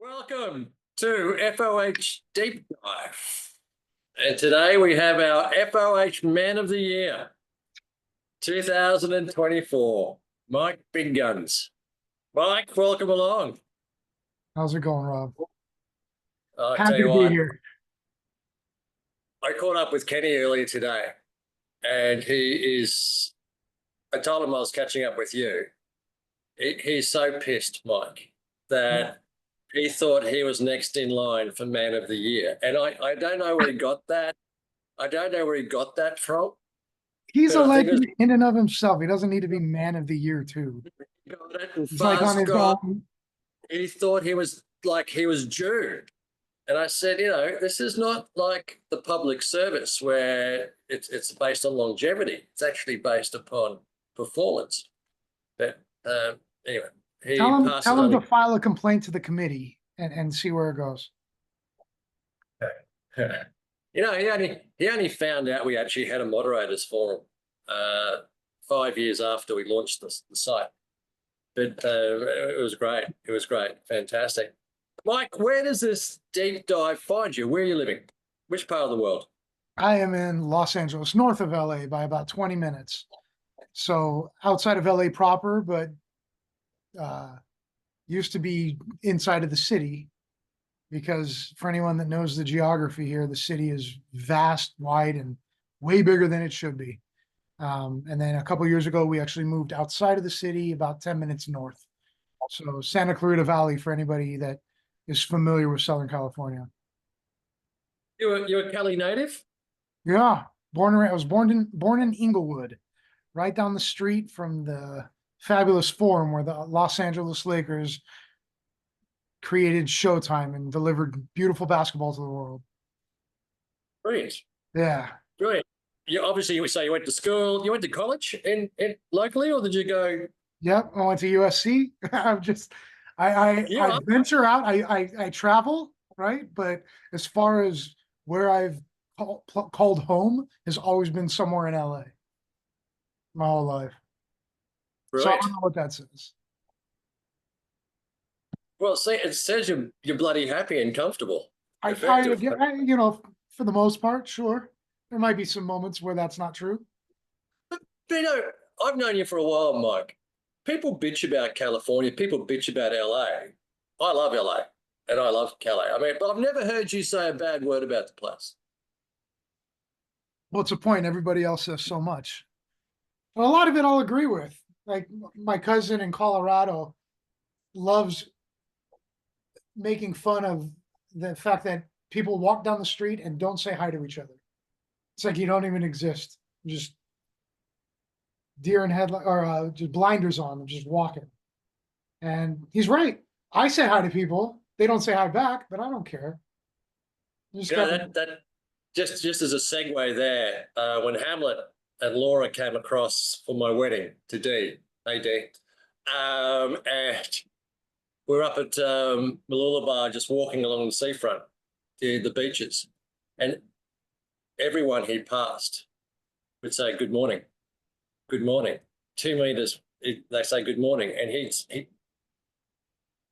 Welcome to FOH Deep Dive. And today we have our FOH Man of the Year 2024, Mike BigGuns. Mike, welcome along. How's it going, Rob? I'll tell Happy you to be what, here. I caught up with Kenny earlier today, and I told him I was catching up with you. He's so pissed, Mike, that he thought he was next in line for Man of the Year. And I don't know where he got that. I don't know where he got that from. He's a But I think legend in and of himself. He doesn't need to be Man of the Year, too. he got it. And He's like on his own. he thought he was due. And I said, this is not like the public service where it's based on longevity. It's actually based upon performance. But anyway, he passes Tell him on. to file a complaint to the committee and see where it goes. He only found out we actually had a moderators forum 5 years after we launched the site. But it was great. It was great. Fantastic. Mike, where does this deep dive find you? Where are you living? Which part of the world? I am in Los Angeles, north of LA by about 20 minutes. So outside of LA proper, but used to be inside of the city, because for anyone that knows the geography here, the city is vast, wide, and way bigger than it should be. And then a couple of years ago, we actually moved outside of the city, about 10 minutes north. So Santa Clarita Valley, for anybody that is familiar with Southern California. You're a Cali native? Yeah, I was born in Inglewood, right down the street from the fabulous Forum where the Los Angeles Lakers created Showtime and delivered beautiful basketball to the world. Brilliant. Yeah. Brilliant. You say you went to school, you went to college in locally, or did you go? Yep, I went to USC. I venture out. I travel, right? But as far as where I've called home has always been somewhere in LA my whole life. Right. So I don't know what that says. Well, see, it says you're bloody happy and comfortable. For the most part, sure. There might be some moments where that's not true. But, I've known you for a while, Mike. People bitch about California. People bitch about LA. I love LA and I love Cali. But I've never heard you say a bad word about the place. What's the point? Everybody else says so much. Well, a lot of it I'll agree with. Like my cousin in Colorado loves making fun of the fact that people walk down the street and don't say hi to each other. It's like you don't even exist. Just deer in headlight or just blinders on and just walking. And he's right. I say hi to people. They don't say hi back, but I don't care. Just as a segue there, when Hamlet and Laura came across for my wedding to Dee, and we're up at Mooloolaba just walking along the seafront, the beaches, and everyone he passed would say good morning. 2 meters, they say good morning, and he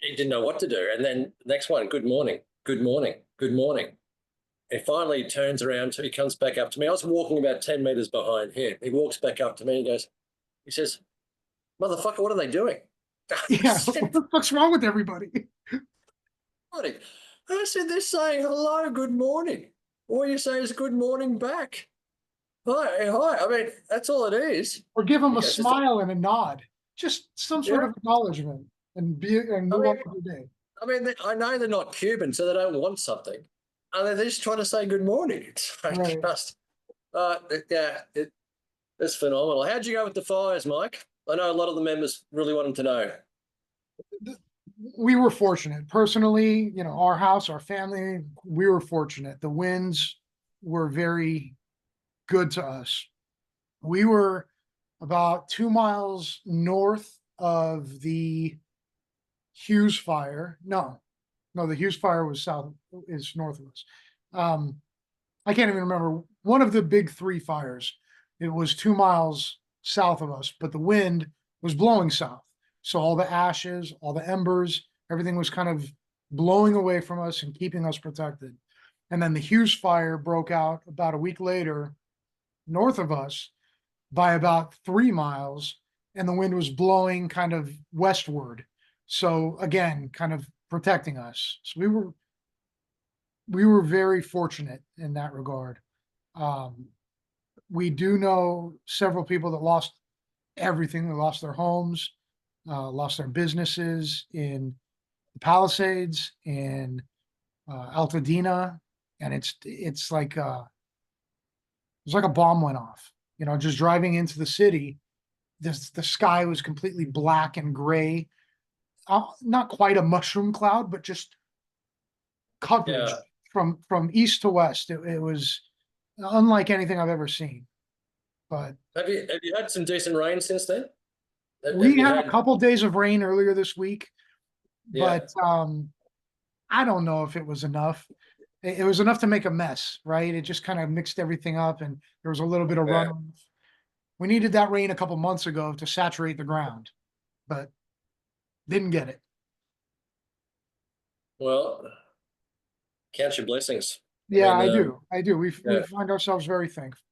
didn't know what to do. And then the next one, good morning. And finally he turns around, he comes back up to me. I was walking about 10 meters behind him. He walks back up to me and he says, motherfucker, what are they doing? Yeah, what the fuck's wrong with everybody? I said, they're saying hello, good morning. All you say is good morning back. Hi. That's all it is. Or give them a smile and a nod. Just some sort of acknowledgement and move on with your day. I know they're not Cuban, so they don't want something. And they're just trying to say good morning. It's it's phenomenal. How'd you go with the fires, Mike? I know a lot of the members really wanted to know. We were fortunate. Personally, our house, our family, we were fortunate. The winds were very good to us. We were about 2 miles north of the Hughes fire. No, the Hughes fire was north of us. I can't even remember. One of the big 3 fires. It was 2 miles south of us, but the wind was blowing south. So all the ashes, all the embers, everything was kind of blowing away from us and keeping us protected. And then the Hughes fire broke out about a week later, north of us by about 3 miles, and the wind was blowing kind of westward. So again, kind of protecting us. So we were very fortunate in that regard. Um, we do know several people that lost everything. They lost their homes, lost their businesses in the Palisades, in Altadena, and it's like it's like a bomb went off. You know, just driving into the city, the sky was completely black and gray. Not quite a mushroom cloud, but just coverage Yeah. from east to west. It was unlike anything I've ever seen. But Have you had some decent rain since then? Have we you had a had? couple days of rain earlier this week, Yeah. but I don't know if it was enough. It was enough to make a mess, right? It just kind of mixed everything up, and there was a little bit of Yeah. runoff. We needed that rain a couple months ago to saturate the ground, but didn't get it. Well, count your blessings. I Yeah, mean, I do. I do. We yeah, find ourselves very thankful,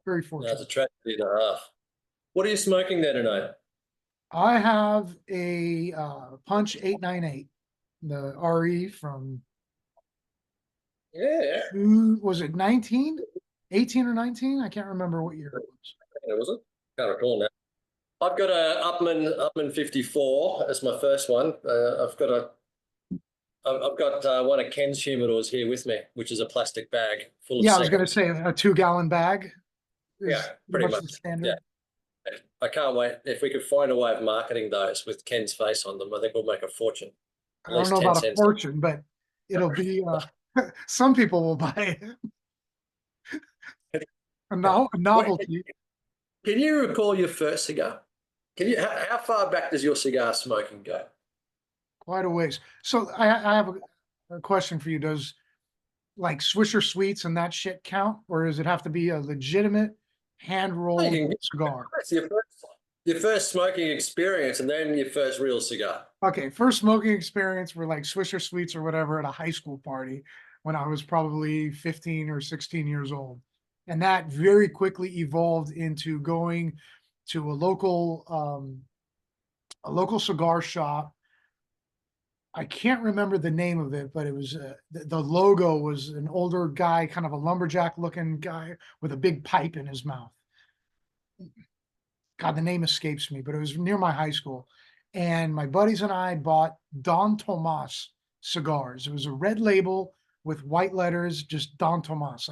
very no, it's a fortunate. tragedy and a half. What are you smoking there tonight? I have a Punch 898, the RE from Yeah, was it 19, 18 or 19? I can't remember what year it was. yeah, was it? Can't recall now. I've got a Upman 54 as my first one. I've got one of Ken's humidors here with me, which is a plastic bag full of Yeah, I was going seconds. to say a 2 gallon bag Yeah, is pretty pretty much much. the Yeah, standard. I can't wait. If we could find a way of marketing those with Ken's face on them, I think we'll make a fortune. I At don't least know 10 about a cents. fortune, but it'll be some people will buy it. A Wait, novelty. can you recall your first cigar? How far back does your cigar smoking go? Quite a ways. So I have a question for you. Does like Swisher Sweets and that shit count, or does it have to be a legitimate hand Oh, you rolled can get cigar? that's your first smoking experience and then your first real cigar. Okay, first smoking experience were like Swisher Sweets or whatever at a high school party when I was probably 15 or 16 years old. And that very quickly evolved into going to a local cigar shop. I can't remember the name of it, but it was the logo was an older guy, kind of a lumberjack looking guy with a big pipe in his mouth. God, the name escapes me, but it was near my high school. And my buddies and I bought Don Tomas cigars. It was a red label with white letters, just Don Tomas.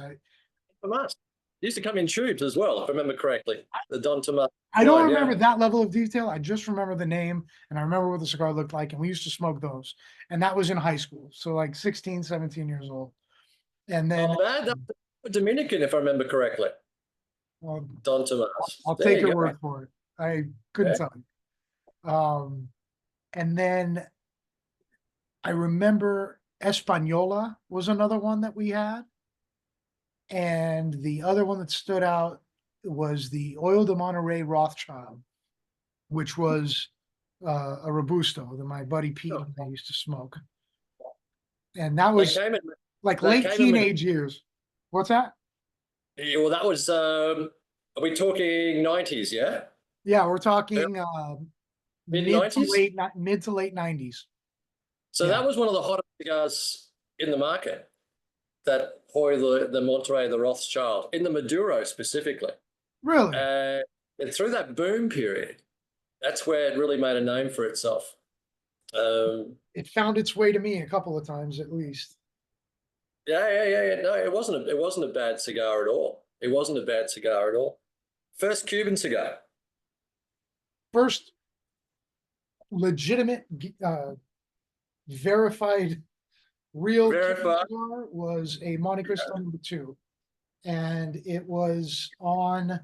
Tomas. It used to come in tubes as well, if I remember correctly. The Don Tomas I don't line, remember yeah. that level of detail. I just remember the name and I remember what the cigar looked like. And we used to smoke those. And that was in high school. So like 16, 17 years old. And then Oh man, that was Dominican, if I remember correctly. well, Don Tomas. I'll There take you your go. word for it. I couldn't Yeah. tell you. And then I remember Española was another one that we had. And the other one that stood out was the Oil de Monterey Rothschild, which was a Robusto that my buddy Pete Oh, and I used to smoke. And that That was came in. like That late came in. teenage years. What's that? Yeah, well, that was. Are we talking 90s? Yeah, Yeah, we're talking mid 90s. mid to late 90s. So Yeah, that was one of the hottest cigars in the market. That Hoy, the Monterey, the Rothschild, in the Maduro specifically. really. And through that boom period, that's where it really made a name for itself. It found its way to me a couple of times at least. Yeah. No, it wasn't a bad cigar at all. It wasn't a bad cigar at all. First Cuban cigar. First legitimate, verified, real Cuban Verified. cigar was a Monte Cristo #2, and it was on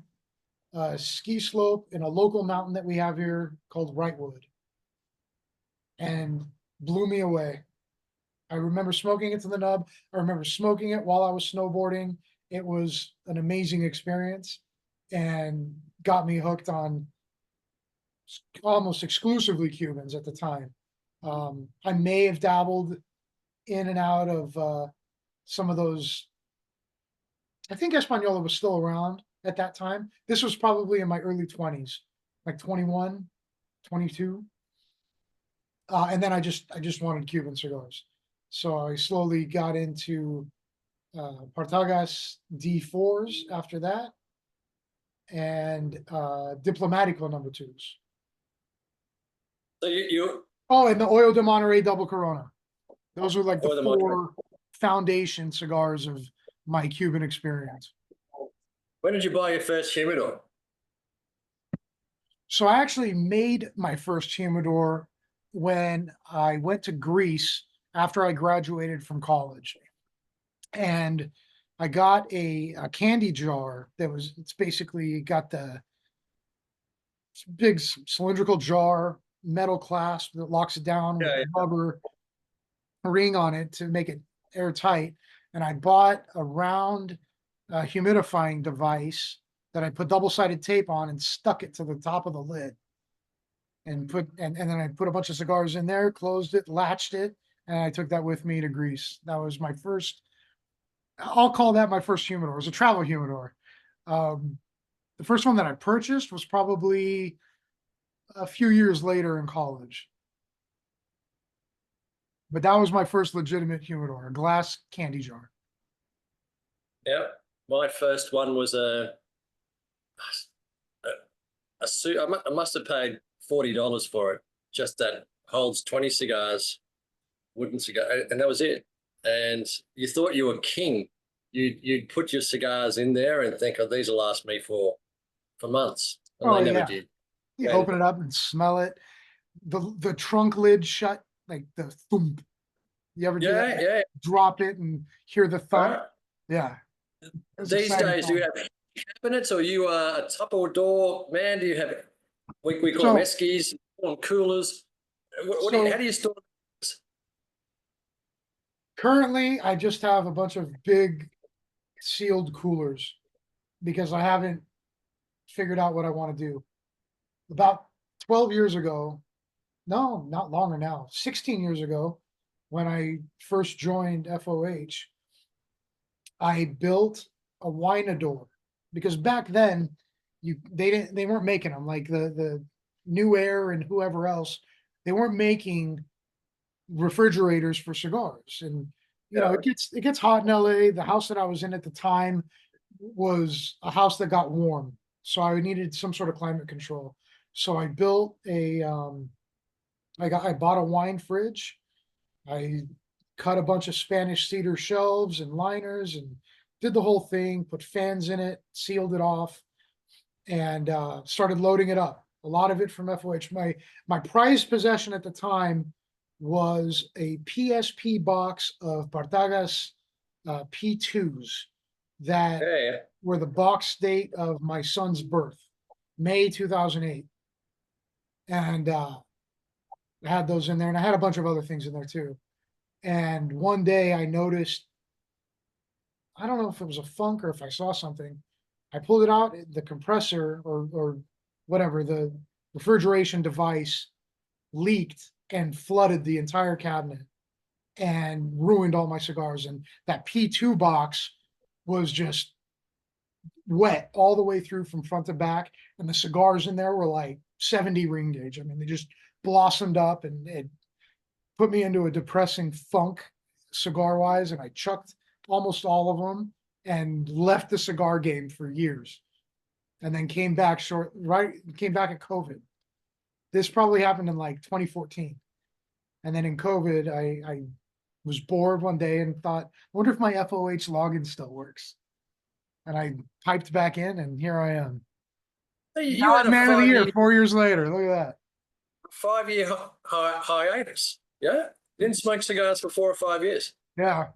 a ski slope in a local mountain that we have here called Wrightwood, and blew me away. I remember smoking it to the nub. I remember smoking it while I was snowboarding. It was an amazing experience and got me hooked on almost exclusively Cubans at the time. I may have dabbled in and out of some of those. I think Espanola was still around at that time. This was probably in my early 20s, like 21, 22. And then I just wanted Cuban cigars. So I slowly got into Partagas D4s after that, and Diplomatico number twos. So you Oh, and the Oil de Monterey double Corona. Those were like or the the Monterey. four foundation cigars of my Cuban experience. When did you buy your first humidor? So I actually made my first humidor when I went to Greece after I graduated from college. And I got a candy jar that was, it's basically got the big cylindrical jar, metal clasp that locks it down with Yeah, a rubber ring on it to make it airtight. And I bought a round humidifying device that I put double-sided tape on and stuck it to the top of the lid. And then I put a bunch of cigars in there, closed it, latched it, and I took that with me to Greece. That was my first, I'll call that my first humidor. It was a travel humidor. The first one that I purchased was probably a few years later in college. But that was my first legitimate humidor, a glass candy jar. yeah. My first one was a suit. I must have paid $40 for it. Just that holds 20 cigars, wooden cigar, and that was it. And you thought you were king. You'd put your cigars in there and think, oh, these will last me for months, and Oh they never yeah. did. You And open it up and smell it. The trunk lid shut, like the thump. You ever do that? yeah, yeah. Drop it and hear the thump. Right. Yeah. It was These exciting days, do you time. have cabinets or you are a Tupper door man? Do you have we call them So eskies, coolers? How so do you store this? currently I just have a bunch of big sealed coolers because I haven't figured out what I want to do. About 12 years ago, no, not longer now, 16 years ago, when I first joined FOH, I built a winador because back then they weren't making them like the New Air and whoever else. They weren't making refrigerators for cigars. And Yeah. it gets hot in LA. The house that I was in at the time was a house that got warm. So I needed some sort of climate control. So I built I bought a wine fridge. I cut a bunch of Spanish cedar shelves and liners and did the whole thing, put fans in it, sealed it off, and started loading it up. A lot of it from FOH. My prized possession at the time was a PSP box of Partagas P2s that Yeah. were the box date of my son's birth, May 2008. And I had those in there, and I had a bunch of other things in there too. And one day I noticed, I don't know if it was a funk or if I saw something. I pulled it out, the compressor or whatever, the refrigeration device leaked and flooded the entire cabinet and ruined all my cigars. And that P2 box was just wet all the way through from front to back. And the cigars in there were like 70 ring gauge. I mean, they just blossomed up, and it put me into a depressing funk cigar wise. And I chucked almost all of them and left the cigar game for years. And then came back came back at COVID. This probably happened in like 2014. And then in COVID, I was bored one day and thought, I wonder if my FOH login still works. And I piped back in, and here I am. Hey, Now you had I'm a man of the year 5 year 4 years later. Look at that. 5 year hiatus. Yeah. Didn't smoke cigars for 4 or 5 years. Yeah.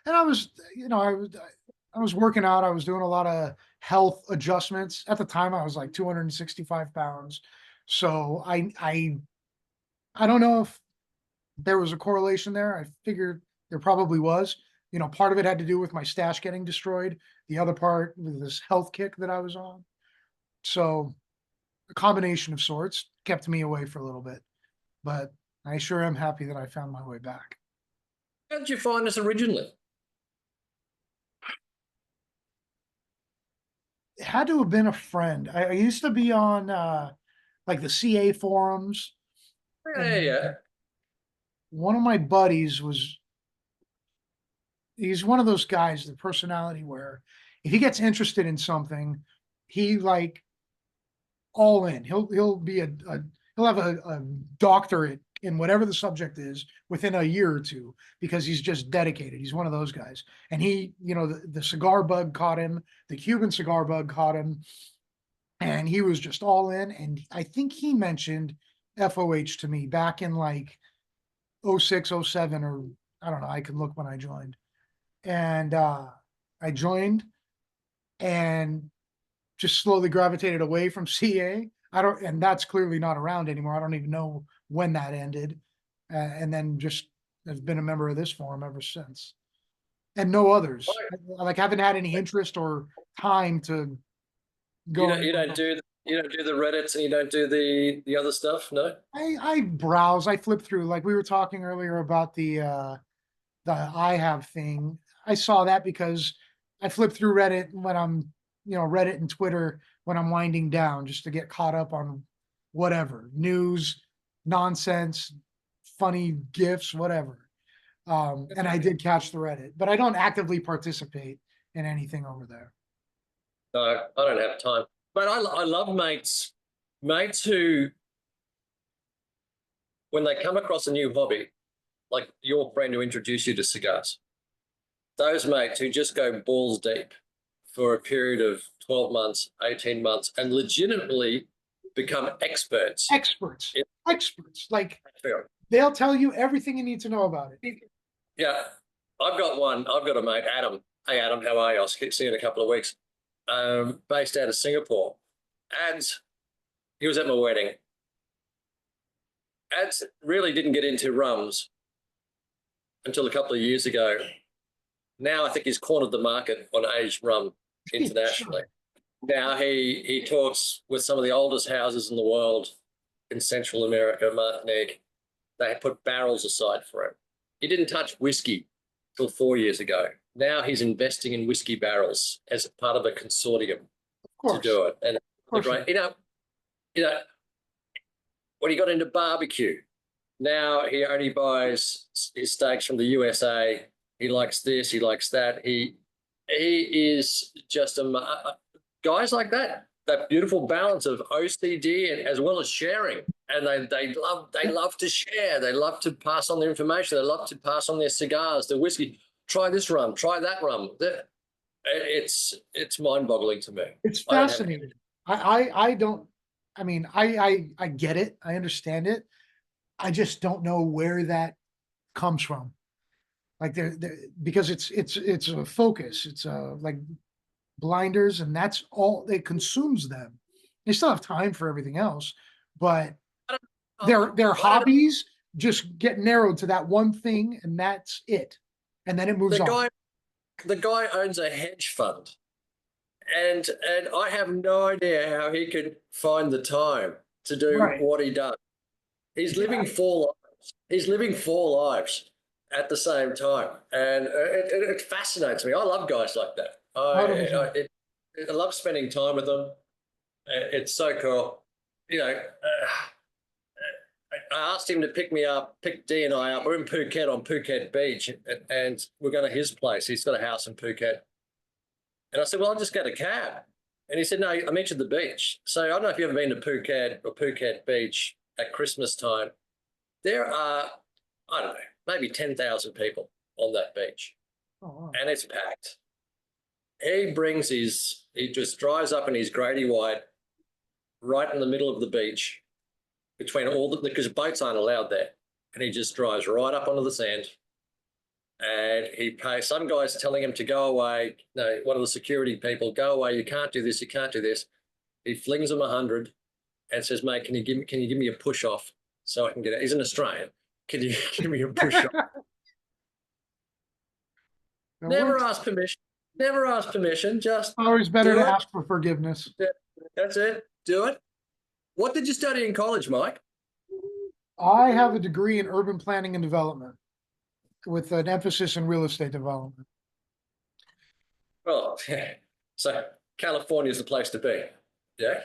And I was working out. I was doing a lot of health adjustments. At the time, I was like 265 pounds. So I don't know if there was a correlation there. I figured there probably was. Part of it had to do with my stash getting destroyed. The other part was this health kick that I was on. So a combination of sorts kept me away for a little bit. But I sure am happy that I found my way back. How did you find us originally? It had to have been a friend. I used to be on like the CA forums, Yeah, and yeah. one of my buddies was he's one of those guys, the personality where if he gets interested in something, he like all in. He'll be he'll have a doctorate in whatever the subject is within a year or two because he's just dedicated. He's one of those guys. And he, you know, the cigar bug caught him, the Cuban cigar bug caught him, and he was just all in. And I think he mentioned FOH to me back in like '06, '07, or I don't know, I could look when I joined. And I joined and just slowly gravitated away from CA. I don't, and that's clearly not around anymore. I don't even know when that ended. And then just have been a member of this forum ever since. And no others. Like, haven't had any interest or time to go. You don't do the Reddits and you don't do the other stuff, no? I browse, I flip through. Like we were talking earlier about the I have thing. I saw that because I flip through Reddit when I'm, you know, Reddit and Twitter when I'm winding down just to get caught up on whatever news, nonsense, funny gifs, whatever. And I did catch the Reddit, but I don't actively participate in anything over there. No, I don't have time. But I love mates who, when they come across a new hobby, like your friend who introduced you to cigars, those mates who just go balls deep for a period of 12 months, 18 months, and legitimately become experts. Experts, in experts. Like field. they'll tell you everything you need to know about it. Yeah, I've got a mate, Adam. Hey, Adam, how are you? I'll see you in a couple of weeks. Based out of Singapore. And he was at my wedding. Ads really didn't get into rums until a couple of years ago. Now I think he's cornered the market on aged rum internationally. Now he talks with some of the oldest houses in the world in Central America, Martinique. They put barrels aside for him. He didn't touch whiskey till 4 years ago. Now he's investing in whiskey barrels as part of a consortium to do it. And great, you know, when he got into barbecue, now he only buys his steaks from the USA. He likes this, he likes that. He is just guys like that. That beautiful balance of OCD and as well as sharing, and they love to share. They love to pass on their information. They love to pass on their cigars, their whiskey. Try this rum. Try that rum. It's mind-boggling to me. It's fascinating. I don't. I mean, I get it. I understand it. I just don't know where that comes from. Like because it's a focus. It's a like blinders, and that's all it consumes them. They still have time for everything else, but their hobbies just get narrowed to that one thing, and that's it. And then it moves on. The guy owns a hedge fund, and I have no idea how he could find the time to do what he does. He's living 4 lives. He's living 4 lives at the same time, and it fascinates me. I love guys like that. I love spending time with them. It's so cool. You know, I asked him to pick D and I up. We're in Phuket on Phuket Beach, and we're going to his place. He's got a house in Phuket. And I said, well, I'll just get a cab. And he said, no, I mentioned the beach. So I don't know if you've ever been to Phuket or Phuket Beach at Christmas time. There are, I don't know, maybe 10,000 people on that beach. Oh, wow. And it's packed. He just drives up in his Grady White right in the middle of the beach between because boats aren't allowed there. And he just drives right up onto the sand. And he pays, some guy's telling him to go away. No, one of the security people, go away, you can't do this, you can't do this. He flings him 100 and says, mate, can you give me a push off so I can get out? He's an Australian. Can you give me a push off? Never ask permission. Never ask permission. Just always better to ask for forgiveness. That's it. Do it. What did you study in college, Mike? I have a degree in urban planning and development. with an emphasis in real estate development. Well, yeah. So California is the place to be. Yeah.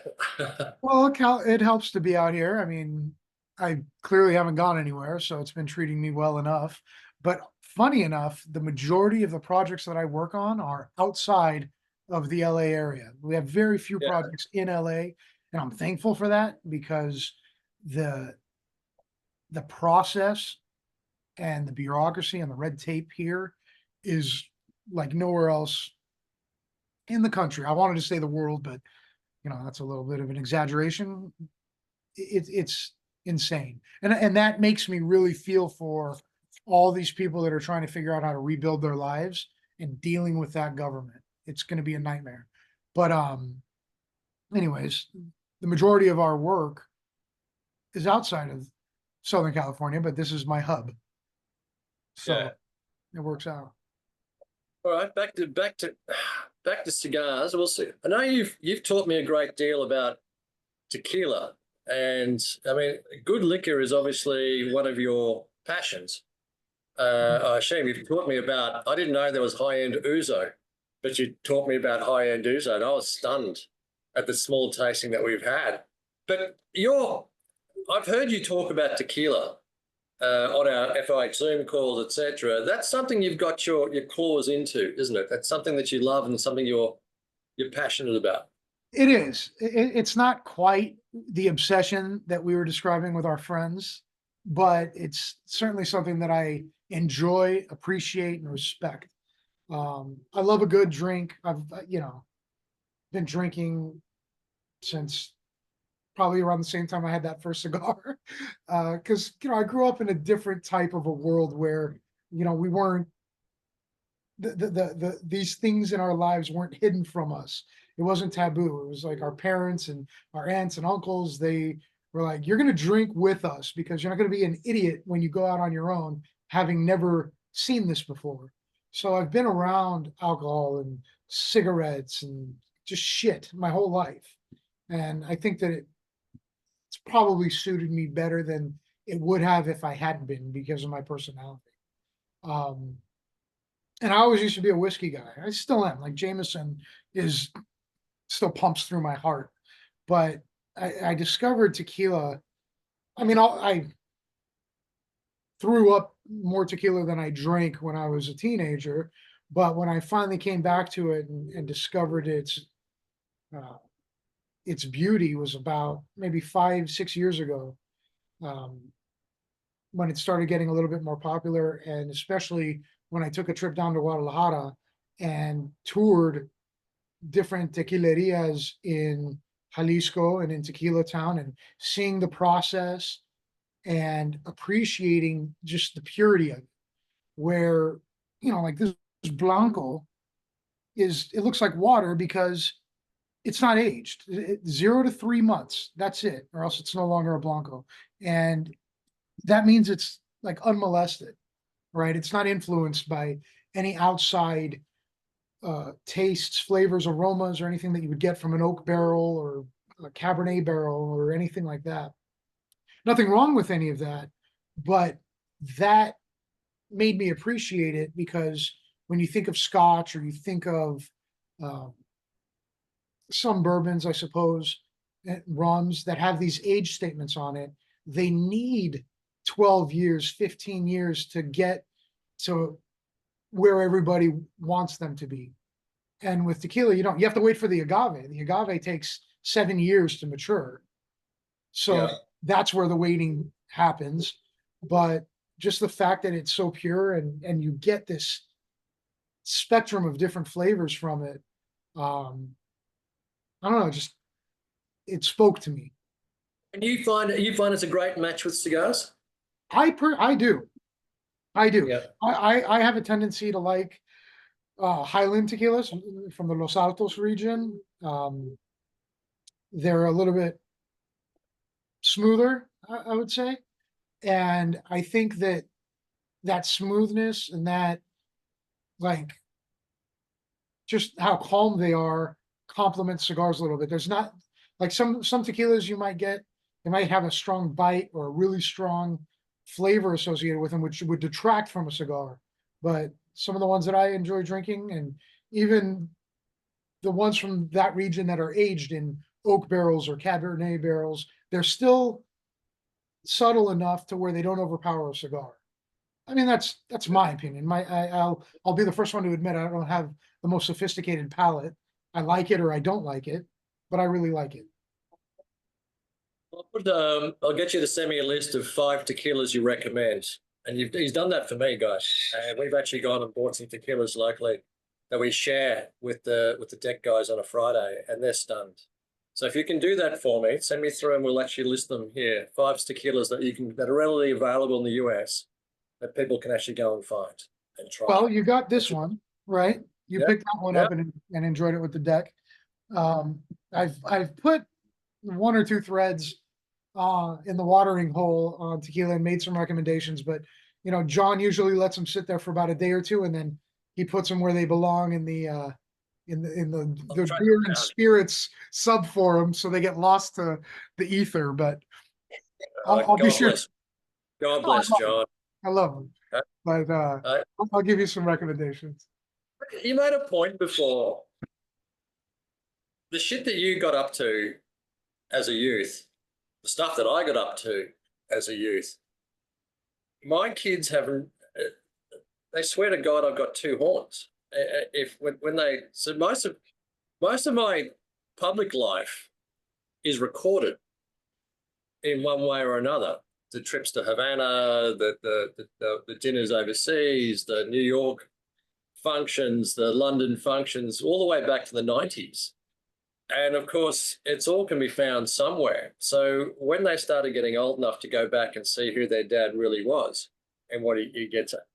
Well, it helps to be out here. I mean, I clearly haven't gone anywhere, so it's been treating me well enough. But funny enough, the majority of the projects that I work on are outside of the LA area. We have very few Yeah. projects in LA, and I'm thankful for that because the the process and the bureaucracy and the red tape here is like nowhere else in the country. I wanted to say the world, but that's a little bit of an exaggeration. It's insane, and that makes me really feel for all these people that are trying to figure out how to rebuild their lives and dealing with that government. It's going to be a nightmare. But anyways, the majority of our work is outside of Southern California, but this is my hub, Yeah. so it works out. All right. Back to cigars. We'll see. I know you've taught me a great deal about tequila, and I mean, good liquor is obviously one of your passions. I assume you've taught me about. I didn't know there was high-end ouzo, but you taught me about high-end ouzo, and I was stunned at the small tasting that we've had. But I've heard you talk about tequila on our FOH Zoom calls, etc. That's something you've got your claws into, isn't it? That's something that you love and something you're passionate about. It is. It's not quite the obsession that we were describing with our friends, but it's certainly something that I enjoy, appreciate, and respect. I love a good drink. I've been drinking since probably around the same time I had that first cigar, because I grew up in a different type of a world where we weren't these things in our lives weren't hidden from us. It wasn't taboo. It was like our parents and our aunts and uncles, they were like, you're going to drink with us because you're not going to be an idiot when you go out on your own, having never seen this before. So I've been around alcohol and cigarettes and just shit my whole life. And I think that it's probably suited me better than it would have if I hadn't been because of my personality. Um, and I always used to be a whiskey guy. I still am. Like Jameson is still pumps through my heart. But I discovered tequila. I mean, I threw up more tequila than I drank when I was a teenager. But when I finally came back to it and discovered uh, its beauty was about maybe 5, 6 years ago, um, when it started getting a little bit more popular, and especially when I took a trip down to Guadalajara and toured different tequilerias in Jalisco and in Tequila Town and seeing the process and appreciating just the purity of it. Where, like this Blanco it looks like water because it's not aged. 0 to 3 months. That's it, or else it's no longer a Blanco. And that means it's like unmolested, right? It's not influenced by any outside tastes, flavors, aromas, or anything that you would get from an oak barrel or a Cabernet barrel or anything like that. Nothing wrong with any of that, but that made me appreciate it because when you think of Scotch or you think of um, some bourbons, I suppose, rums that have these age statements on it, they need 12 years, 15 years to get to where everybody wants them to be. And with tequila, you have to wait for the agave. The agave takes 7 years to mature. So Yeah. that's where the waiting happens. But just the fact that it's so pure and you get this spectrum of different flavors from it, I don't know, just it spoke to me. And you find it's a great match with cigars? I do. I do. Yeah. I have a tendency to like Highland tequilas from the Los Altos region. They're a little bit smoother, I would say. And I think that smoothness and that like just how calm they are complement cigars a little bit. There's not like some tequilas you might get, they might have a strong bite or a really strong flavor associated with them, which would detract from a cigar. But some of the ones that I enjoy drinking, and even the ones from that region that are aged in oak barrels or Cabernet barrels, they're still subtle enough to where they don't overpower a cigar. I mean, that's my opinion. I'll be the first one to admit I don't have the most sophisticated palate. I like it or I don't like it, but I really like it. I'll get you to send me a list of 5 tequilas you recommend. And he's done that for me, guys. And we've actually gone and bought some tequilas locally that we share with the deck guys on a Friday, and they're stunned. So if you can do that for me, send me through and we'll actually list them here. 5 tequilas that are readily available in the US that people can actually go and find and try. Well, you got this one, right? You Yep. picked that one up and enjoyed it with the deck. I've put 1 or 2 threads in the watering hole on tequila and made some recommendations, but you know, John usually lets them sit there for about a day or two, and then he puts them where they belong in the beer and spirits sub forum, so they get lost to the ether. But I'll be sure. God bless John. I love them, but I'll give you some recommendations. You made a point before. The shit that you got up to as a youth, the stuff that I got up to as a youth, my kids haven't. They swear to God I've got 2 horns. So most of my public life is recorded in one way or another. The trips to Havana, the dinners overseas, the New York functions, the London functions, all the way back to the 90s. And of course, it's all can be found somewhere. So when they started getting old enough to go back and see who their dad really was and what he gets at,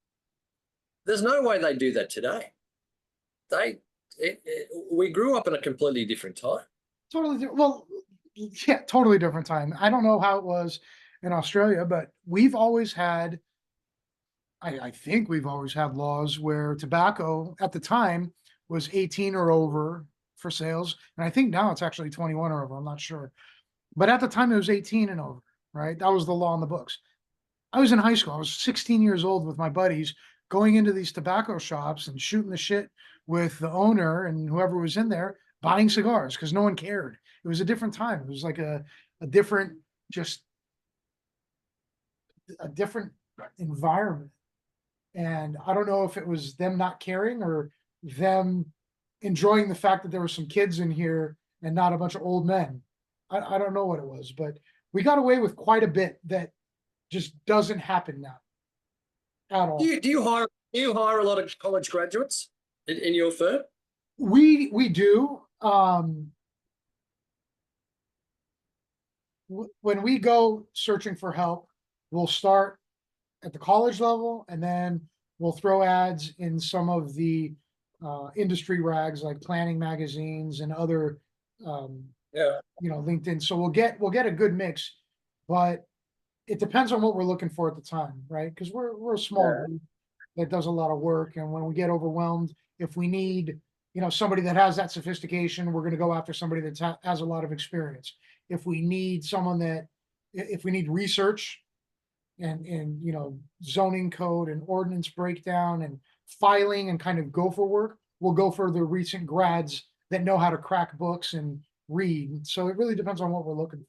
there's no way they do that today. We grew up in a completely different time. Well, yeah, totally different time. I don't know how it was in Australia, but we've always had, I think we've always had laws where tobacco at the time was 18 or over for sales. And I think now it's actually 21 or over. I'm not sure. But at the time it was 18 and over, right? That was the law in the books. I was in high school. I was 16 years old with my buddies going into these tobacco shops and shooting the shit with the owner and whoever was in there buying cigars because no one cared. It was a different time. It was like a different, just a different environment. And I don't know if it was them not caring or them enjoying the fact that there were some kids in here and not a bunch of old men. I don't know what it was, but we got away with quite a bit that just doesn't happen now at all. Do you hire a lot of college graduates in your firm? We do. When we go searching for help, we'll start at the college level, and then we'll throw ads in some of the industry rags like planning magazines and other LinkedIn. So we'll get a good mix, but it depends on what we're looking for at the time, right? Because we're a small group that does a lot of work, and when we get overwhelmed, if we need somebody that has that sophistication, we're going to go after somebody that has a lot of experience. If we need if we need research and zoning code and ordinance breakdown and filing and kind of go for work, we'll go for the recent grads that know how to crack books and read. So it really depends on what we're looking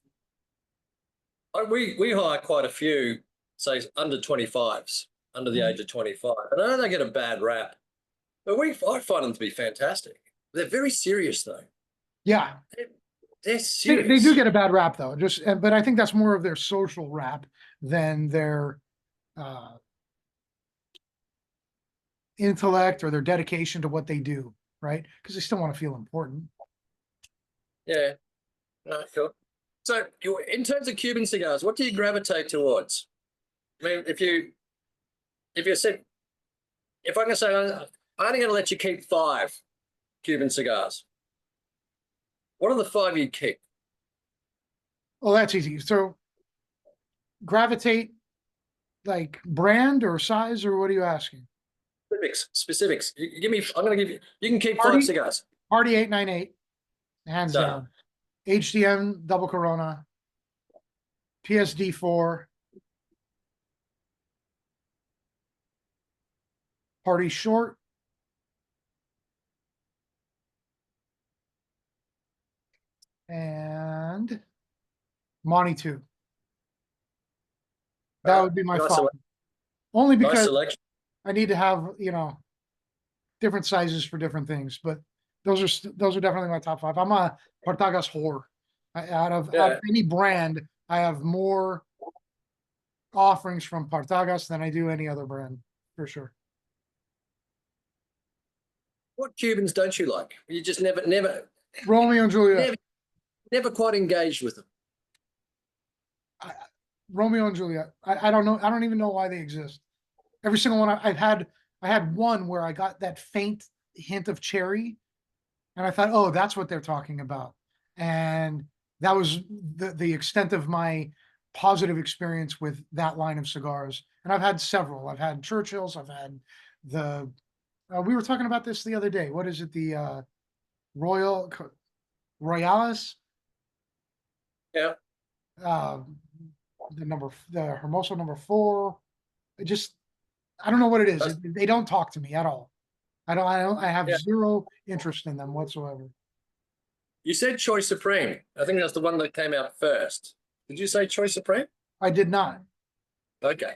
for. We hire quite a few, say under 25s, under the age of 25. And I know they get a bad rap, but I find them to be fantastic. They're very serious though. Yeah. They're serious. They do get a bad rap though, but I think that's more of their social rap than their intellect or their dedication to what they do, right? Because they still want to feel important. Yeah. No, cool. So in terms of Cuban cigars, what do you gravitate towards? I mean, if I can say, I'm only going to let you keep 5 Cuban cigars, what are the 5 you'd keep? Well, that's easy. So gravitate like brand or size, or what are you asking? Specifics. I'm going to give you, you can keep Party, 5 cigars. Party 898, hands Done. down. HDM double Corona, PSD 4, Party Short. And Monty 2. That would be my Nice, five. Only nice because selection. I need to have, different sizes for different things. But those are definitely my top five. I'm a Partagas whore. Out of Yeah. any brand, I have more offerings from Partagas than I do any other brand, for sure. What Cubans don't you like? You just never, Romeo and Juliet. never quite engaged with them. Romeo and Juliet. I don't know. I don't even know why they exist. Every single one I had one where I got that faint hint of cherry, and I thought, oh, that's what they're talking about. And that was the extent of my positive experience with that line of cigars. And I've had several. I've had Churchill's. I've had the. We were talking about this the other day. What is it? The Royales. Yeah. Uh, the Hermoso #4. It just, I don't know what it is. They don't talk to me at all. I have Yeah. zero interest in them whatsoever. You said Choice Supreme. I think that's the one that came out first. Did you say Choice Supreme? I did not. Okay.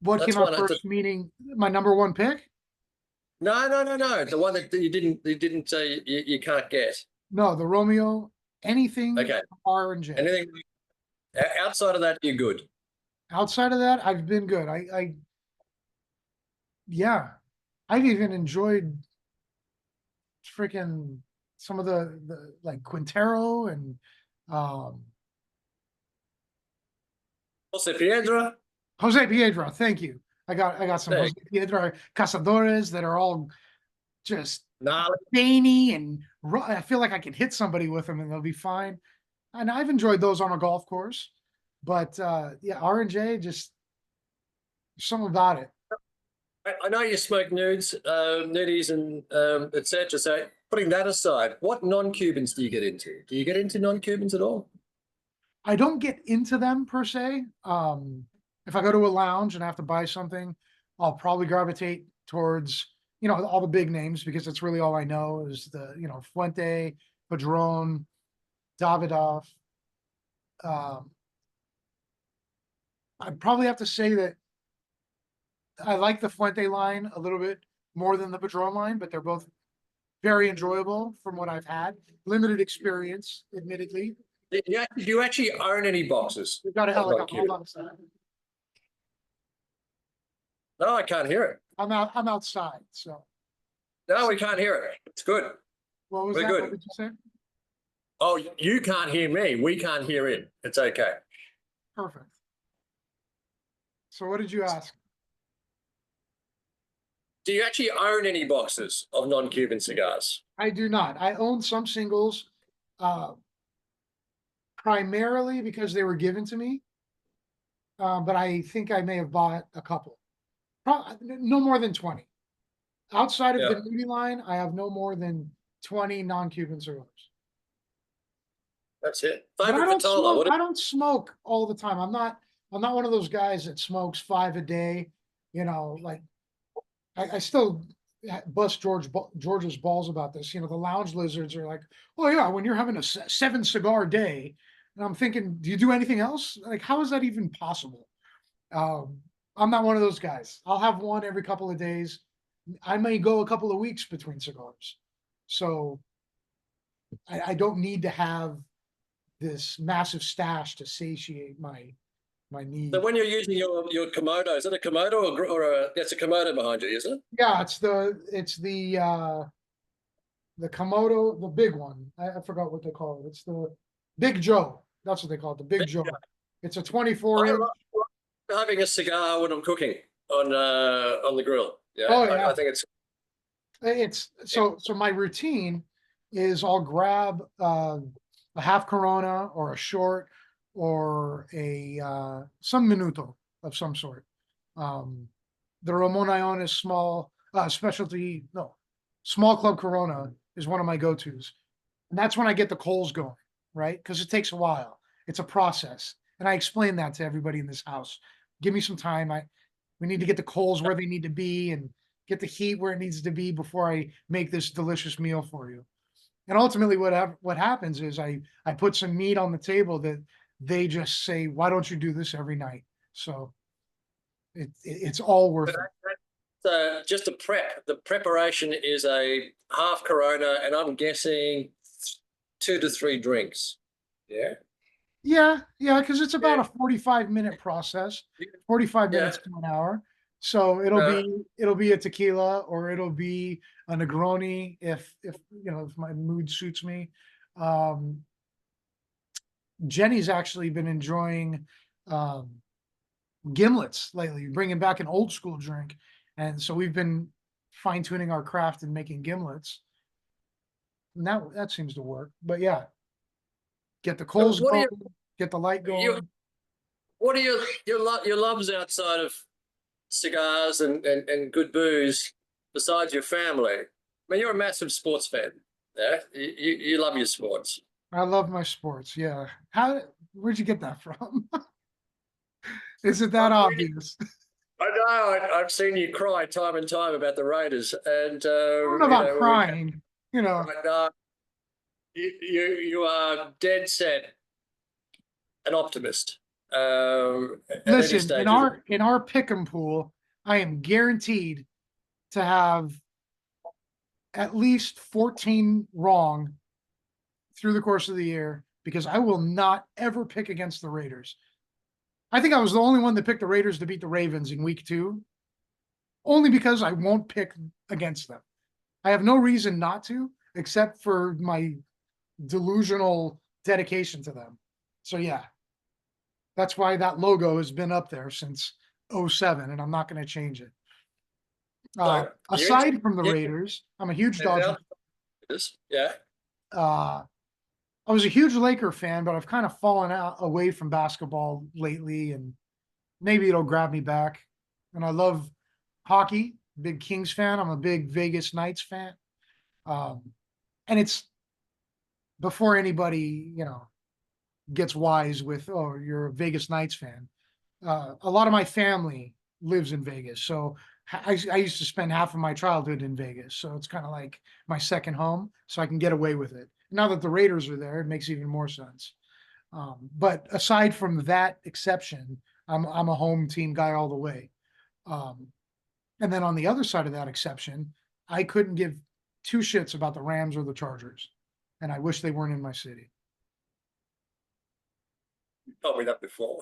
What That's came out one first, meaning my number one pick? No. The one that you didn't say you can't get. No, the Romeo, anything Okay. R and J. Anything outside of that, you're good. Outside of that, I've been good. Yeah, I've even enjoyed freaking some of the like Quintero and um Jose Piedra. Jose Piedra. Thank you. I got some There. Jose Piedra Cazadores that are all just Gnarly. veiny and I feel like I can hit somebody with them and they'll be fine. And I've enjoyed those on a golf course, but yeah, R and J, just something about it. I know you smoke nudes, nudies, and etc. So putting that aside, what non-Cubans do you get into? Do you get into non-Cubans at all? I don't get into them per se. If I go to a lounge and I have to buy something, I'll probably gravitate towards, all the big names because that's really all I know is the, Fuente, Padron, Davidoff. Um, I'd probably have to say that I like the Fuente line a little bit more than the Padron line, but they're both very enjoyable from what I've had. Limited experience, admittedly. Yeah, do you actually own any boxes? We've got a of helicopter. non-Cuban? Hold on a second. No, I can't hear it. I'm outside. So No, we can't hear it. It's good. what was We're that? good. What did you say? Oh, you can't hear me. We can't hear it. It's okay. Perfect. So what did you ask? Do you actually own any boxes of non-Cuban cigars? I do not. I own some singles, uh, primarily because they were given to me. But I think I may have bought a couple. No more than 20. Outside of the Yeah. nudie line, I have no more than 20 non-Cuban cigars. That's it. But Favorite Vitola? What? I don't smoke all the time. I'm not one of those guys that smokes 5 a day. Like I still bust George's balls about this. The lounge lizards are like, oh yeah, when you're having a 7 cigar day, and I'm thinking, do you do anything else? Like, how is that even possible? Um, I'm not one of those guys. I'll have one every couple of days. I may go a couple of weeks between cigars. So I don't need to have this massive stash to satiate my need. So when you're using your Komodo, is it a Komodo that's a Komodo behind you, isn't it? Yeah, it's the Komodo, the big one. I forgot what they call it. It's the Big Joe. That's what they call it, the Big Joe. It's a 24 I inch. love having a cigar when I'm cooking on the grill. Yeah, Oh yeah. I think It's so my routine is I'll grab a half Corona or a short or a some minuto of some sort. The Ramon Iones small specialty, no, small club Corona is one of my go-tos. And that's when I get the coals going, right? Because it takes a while. It's a process. And I explain that to everybody in this house. Give me some time. We need to get the coals where they need to be and get the heat where it needs to be before I make this delicious meal for you. And ultimately what happens is I put some meat on the table that they just say, why don't you do this every night? So it's all worth it. So just to prep, the preparation is a half Corona, and I'm guessing 2 to 3 drinks. Yeah. Yeah, because it's about Yeah. a 45-minute process, 45 Yeah. minutes to an hour. So it'll be a tequila or it'll be a Negroni if if my mood suits me. Um, Jenny's actually been enjoying um, gimlets lately, bringing back an old school drink, and so we've been fine tuning our craft and making gimlets. And that seems to work. But yeah, get the So coals going, get the light you going. what are your loves outside of cigars and good booze besides your family? I mean, you're a massive sports fan. Yeah, you love your sports. I love my sports. Yeah. Where'd you get that from? Is it that I've seen you, obvious? I know. I've seen you cry time and time about the Raiders, and I don't know about crying. You know, but, you are dead set an optimist. At any listen, in stage of our pick 'em pool, I am guaranteed to have at least 14 wrong through the course of the year because I will not ever pick against the Raiders. I think I was the only one that picked the Raiders to beat the Ravens in week 2, only because I won't pick against them. I have no reason not to, except for my delusional dedication to them. So yeah, that's why that logo has been up there since '07, and I'm not going to change it. so Aside from the you Raiders, I'm a huge Dodger. yeah. Uh, I was a huge Laker fan, but I've kind of fallen out away from basketball lately, and maybe it'll grab me back. And I love hockey. Big Kings fan. I'm a big Vegas Knights fan. Um, and it's before anybody, gets wise with, oh, you're a Vegas Knights fan. A lot of my family lives in Vegas, so I used to spend half of my childhood in Vegas, so it's kind of like my second home, so I can get away with it. Now that the Raiders are there, it makes even more sense. But aside from that exception, I'm a home team guy all the way. Um, and then on the other side of that exception, I couldn't give two shits about the Rams or the Chargers, and I wish they weren't in my city. You told me that before.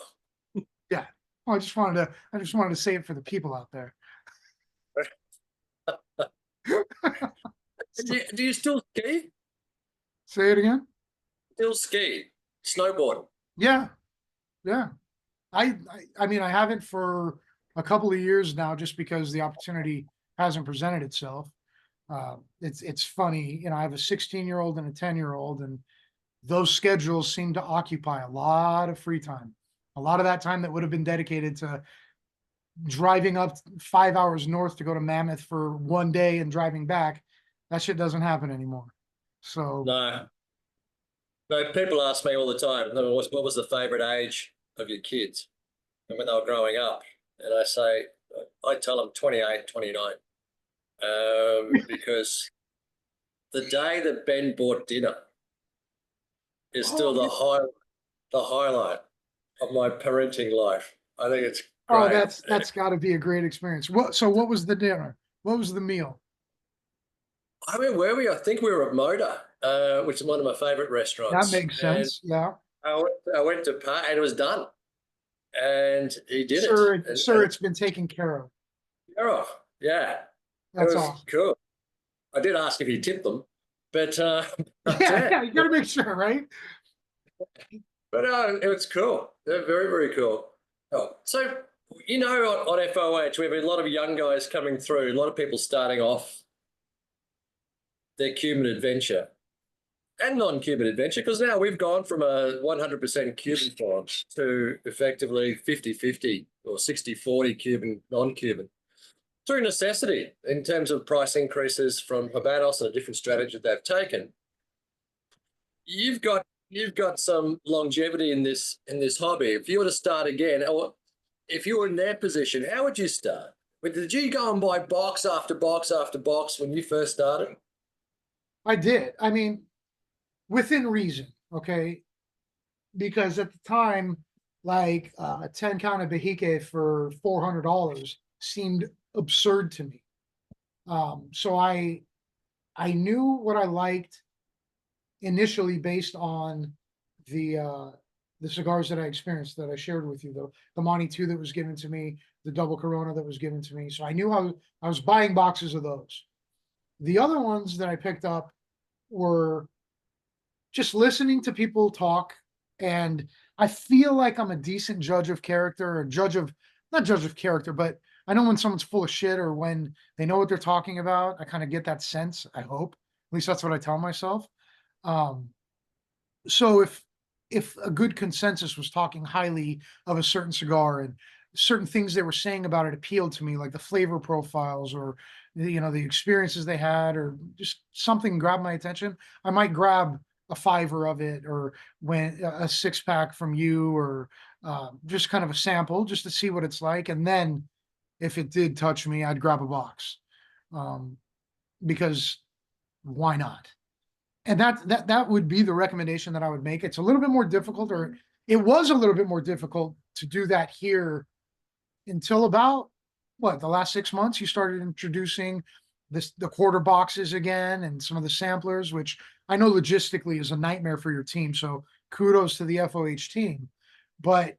Yeah. Well, I just wanted to say it for the people out there. Do you still ski? Say it again. Still ski? Snowboard? Yeah, yeah. I mean, I haven't for a couple of years now, just because the opportunity hasn't presented itself. It's funny, I have a 16-year-old and a 10-year-old, and those schedules seem to occupy a lot of free time. A lot of that time that would have been dedicated to driving up 5 hours north to go to Mammoth for one day and driving back, that shit doesn't happen anymore. So No. No, people ask me all the time, "No, what was the favorite age of your kids and when they were growing up?" And I tell them 28, 29, because the day that Ben bought dinner is still oh, the highlight of my parenting life. I think it's oh, great. that's got to be a great experience. What was the dinner? What was the meal? I mean, where were we? I think we were at Moda, which is one of my favorite That restaurants. makes And sense. Yeah. I went to pay, and it was done. And he did it. Sir, it's been taken care of. You're off. Yeah, it That's was awesome. cool. I did ask if he tipped them, but Yeah, yeah, you got to make sure, right? it was cool. They're very, very cool. Oh, so on FOH, we have a lot of young guys coming through. A lot of people starting off their Cuban adventure and non-Cuban adventure, because now we've gone from a 100% Cuban farm to effectively 50-50 or 60-40 Cuban, non-Cuban, through necessity in terms of price increases from Habanos and a different strategy they've taken. You've got some longevity in this hobby. If you were to start again, or if you were in their position, how would you start? But did you go and buy box after box after box when you first started? I did. I mean, within reason, okay? Because at the time, like a 10 count of Behike for $400 seemed absurd to me. So I knew what I liked initially based on the the cigars that I experienced that I shared with you, the Monty 2 that was given to me, the double Corona that was given to me. So I knew I was buying boxes of those. The other ones that I picked up were just listening to people talk, and I feel like I'm a decent judge of character, or judge of not judge of character, but I know when someone's full of shit or when they know what they're talking about. I kind of get that sense, I hope. At least that's what I tell myself. Um, so if a good consensus was talking highly of a certain cigar and certain things they were saying about it appealed to me, like the flavor profiles or the experiences they had, or just something grabbed my attention, I might grab a fiver of it, or when a 6 pack from you, or just kind of a sample just to see what it's like. And then if it did touch me, I'd grab a box, um, because why not? And that would be the recommendation that I would make. It's a little bit more difficult, or it was a little bit more difficult to do that here until about the last 6 months. You started introducing the quarter boxes again and some of the samplers, which I know logistically is a nightmare for your team. So kudos to the FOH team. But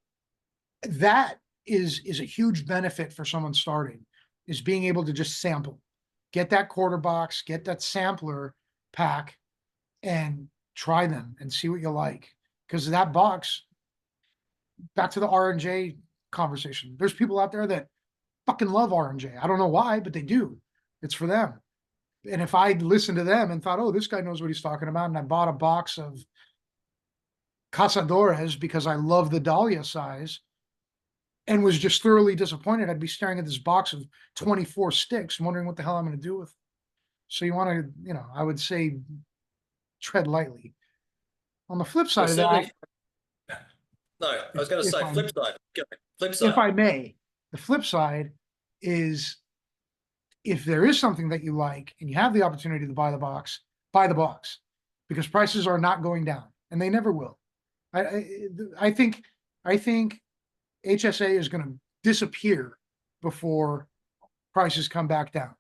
that is a huge benefit for someone starting, is being able to just sample, get that quarter box, get that sampler pack, and try them and see what you like. Because that box, back to the R&J conversation, there's people out there that fucking love R&J. I don't know why, but they do. It's for them. And if I listened to them and thought, oh, this guy knows what he's talking about, and I bought a box of Cazadores because I love the Dahlia size and was just thoroughly disappointed, I'd be staring at this box of 24 sticks, wondering what the hell I'm going to do with it. So you want to, I would say tread lightly. On the flip Well, side of that, certainly. No, I was going to if say I flip side. Go. Flip if side. I may, the flip side is, if there is something that you like and you have the opportunity to buy the box, because prices are not going down and they never will. I think HSA is going to disappear before prices come back down.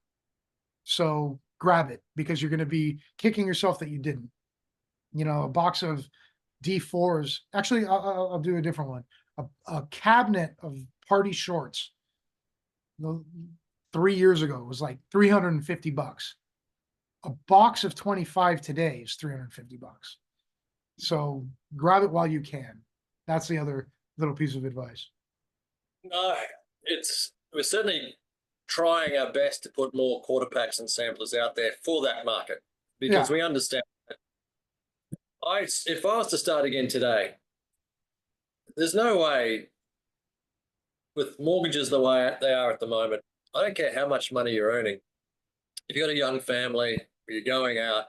So grab it, because you're going to be kicking yourself that you didn't. A box of D4s. Actually, I'll do a different one. A cabinet of party shorts 3 years ago was like $350. A box of 25 today is $350. So grab it while you can. That's the other little piece of advice. No, we're certainly trying our best to put more quarter packs and samplers out there for that market, because Yeah. we understand. If I was to start again today, there's no way, with mortgages the way they are at the moment, I don't care how much money you're earning. If you've got a young family, or you're going out,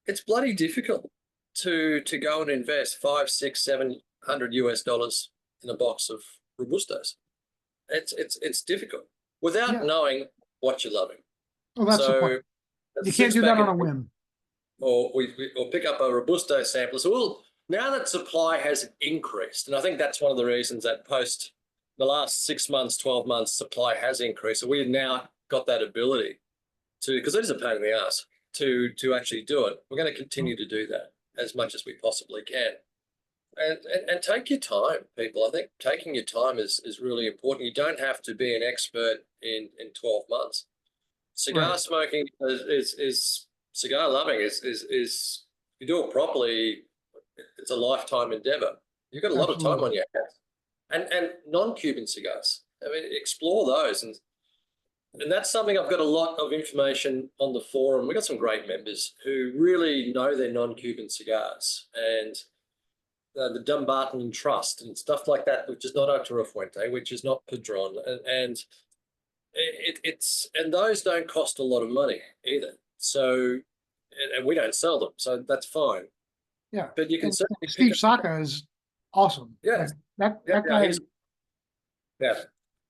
it's bloody difficult to go and invest 5, 6, 700 US dollars in a box of Robustos. It's difficult without Yeah. knowing what you're loving. Well, that's the point. You can't do that on a whim. Or pick up a Robusto sampler. So now that supply has increased, and I think that's one of the reasons that post the last 6 months, 12 months, supply has increased. So we've now got that ability to, because it is a pain in the ass to actually do it. We're going to continue to do that as much as we possibly can. And take your time, people. I think taking your time is really important. You don't have to be an expert in 12 months. Cigar smoking is cigar loving is if you do it properly, it's a lifetime endeavor. You've got a lot of time on your hands. And non-Cuban cigars, I mean, explore those. And that's something I've got a lot of information on the forum. We've got some great members who really know their non-Cuban cigars, and the Dumbarton Trust and stuff like that, which is not Arturo Fuente, which is not Padron. And and those don't cost a lot of money either. So, and we don't sell them, so that's fine. Yeah. But you can certainly Steve Saka is awesome. Yeah. That guy. Yeah.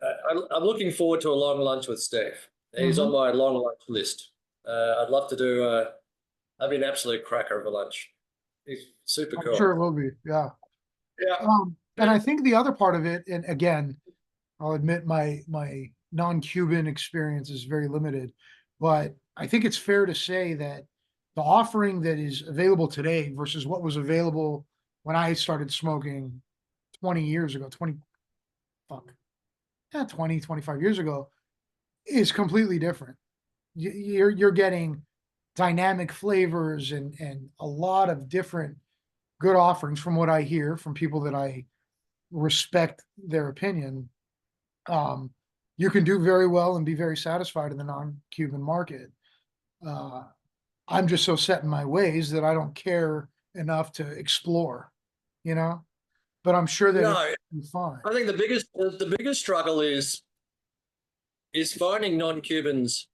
I'm looking forward to a long lunch with Steve. He's on Mhm. my long lunch list. I'd love to do. That'd be an absolute cracker of a lunch. He's super I'm sure cool. it will be. Yeah. Yeah. And I think the other part of it, and again, I'll admit my non-Cuban experience is very limited, but I think it's fair to say that the offering that is available today versus what was available when I started smoking 20 years ago, 20, fuck, yeah, 20, 25 years ago, is completely different. You're getting dynamic flavors and a lot of different good offerings from what I hear from people that I respect their opinion. Um, you can do very well and be very satisfied in the non-Cuban market. Uh, I'm just so set in my ways that I don't care enough to explore, you know. But I'm sure that it No, will be fine. I think the biggest struggle is finding non-Cubans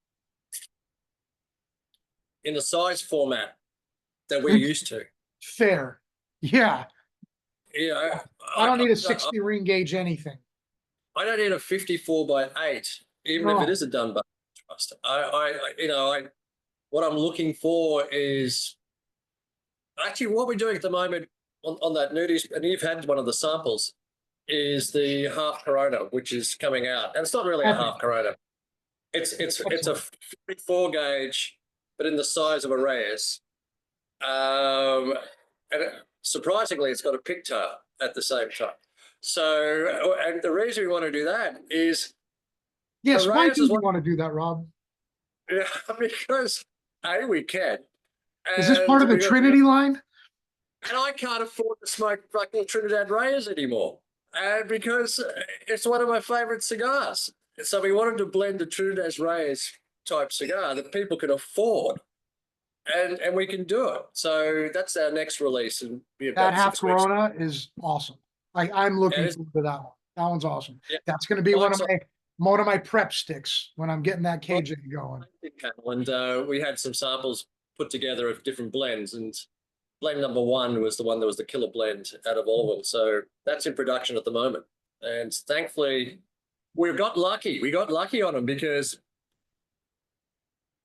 in the size format that we're used to. Fair, yeah. You know, I don't need a I, 60 ring gauge anything. I don't need a 54 by 8, even if it No, is a Dunbar trust. What I'm looking for is actually what we're doing at the moment on that nudies, and you've had one of the samples, is the half Corona, which is coming out. And it's not really a epic, half Corona. It's a excellent, 44 gauge, but in the size of a Reyes. And surprisingly, it's got a pigtail at the same time. So, and the reason we want to do that is yes. Why Reyes do is you one, want to do that, Rob? yeah, because we can, Is this part and of the because Trinity line? and I can't afford to smoke fucking Trinidad Reyes anymore, and because it's one of my favorite cigars. So we wanted to blend the Trinidad Reyes type cigar that people can afford, and we can do it. So that's our next release in be That about half 6 weeks. Corona is awesome. I'm And looking it's, forward to that one. That one's awesome. yeah, That's going to be Mike's one of my prep sticks when I'm getting that Cajun going. and we had some samples put together of different blends, and blend number one was the one that was the killer blend out of all of them. So that's in production at the moment, and thankfully we got lucky. We got lucky on them because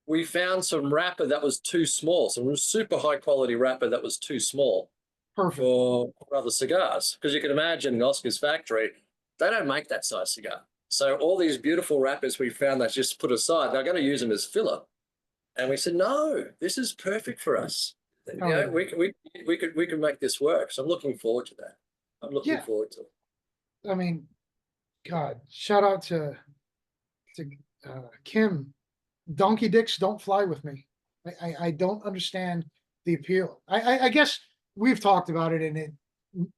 we found some wrapper that was too small, some super high quality wrapper that was too small Perfect. for other cigars. Because you can imagine in Oscar's factory, they don't make that size cigar. So all these beautiful wrappers we found that's just put aside, they're going to use them as filler. And we said, no, this is perfect for us. You Oh know, yeah. we can make this work. So I'm looking forward to that. I'm looking Yeah. forward to it. I mean, God, shout out to Kim. Donkey dicks don't fly with me. I don't understand the appeal. I guess we've talked about it, and